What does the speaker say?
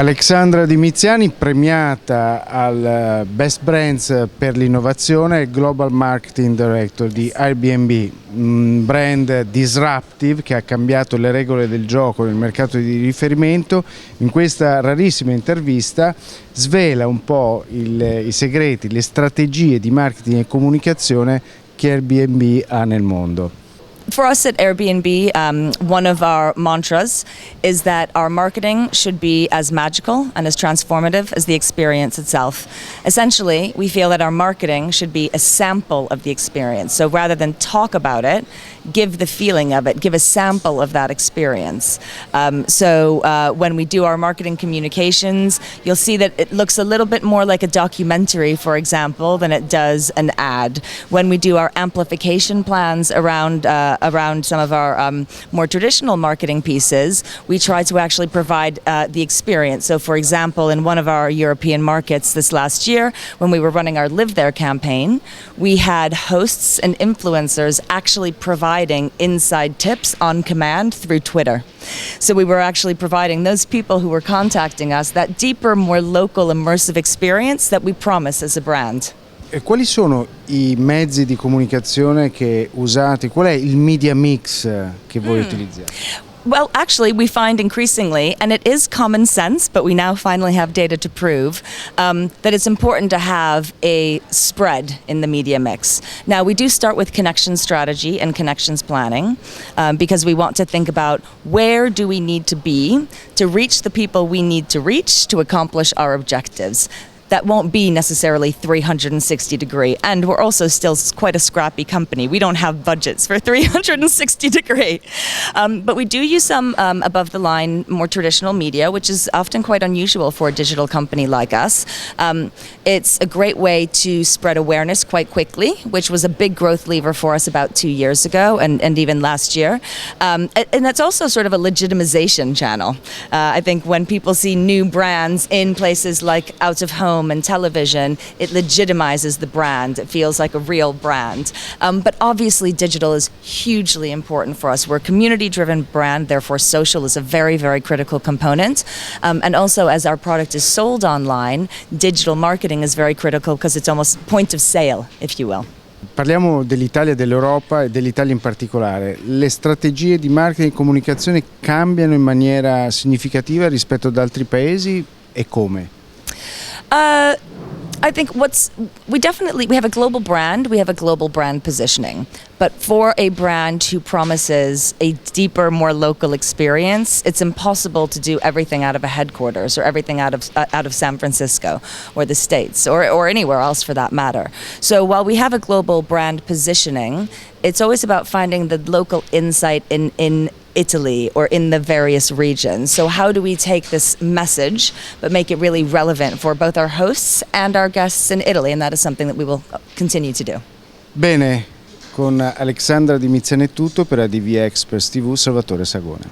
Alexandra Dimiziani, premiata al Best Brands per l'innovazione, Global Marketing Director di Airbnb, un brand disruptive che ha cambiato le regole del gioco nel mercato di riferimento. In questa rarissima intervista svela un po' i segreti, le strategie di marketing e comunicazione che Airbnb ha nel mondo. For us at Airbnb, one of our mantras is that our marketing should be as magical and as transformative as the experience itself. Essentially, we feel that our marketing should be a sample of the experience. So rather than talk about it, give the feeling of it, give a sample of that experience. When we do our marketing communications, you'll see that it looks a little bit more like a documentary, for example, than it does an ad. When we do our amplification plans around some of our more traditional marketing pieces, we try to actually provide the experience. So for example, in one of our European markets this last year, when we were running our Live There campaign, we had hosts and influencers actually providing inside tips on command through Twitter. So we were actually providing those people who were contacting us that deeper, more local, immersive experience that we promise as a brand. E quali sono i mezzi di comunicazione che usate? Qual è il media mix che voi utilizzate? Well, actually, we find increasingly, and it is common sense, but we now finally have data to prove, that it's important to have a spread in the media mix. Now, we do start with connection strategy and connections planning, because we want to think about where do we need to be to reach the people we need to reach to accomplish our objectives. That won't be necessarily 360 degree. And we're also still quite a scrappy company. We don't have budgets for 360 degree. But we do use some above the line, more traditional media, which is often quite unusual for a digital company like us. It's a great way to spread awareness quite quickly, which was a big growth lever for us about 2 years ago and even last year. And that's also sort of a legitimization channel. I think when people see new brands in places like out of home and television, it legitimizes the brand. It feels like a real brand. But obviously digital is hugely important for us. We're a community-driven brand, therefore social is a very, very critical component. And also as our product is sold online, digital marketing is very critical because it's almost point of sale, if you will. Parliamo dell'Italia, dell'Europa e dell'Italia in particolare. Le strategie di marketing e comunicazione cambiano in maniera significativa rispetto ad altri paesi e come? I think we have a global brand, we have a global brand positioning. But for a brand who promises a deeper, more local experience, it's impossible to do everything out of a headquarters or everything out of San Francisco or the States or anywhere else for that matter. So while we have a global brand positioning, it's always about finding the local insight in Italy or in the various regions. So how do we take this message but make it really relevant for both our hosts and our guests in Italy? And that is something that we will continue to do. Bene, con Alexandra Dimiziani è tutto. Per ADVexpress TV, Salvatore Sagone.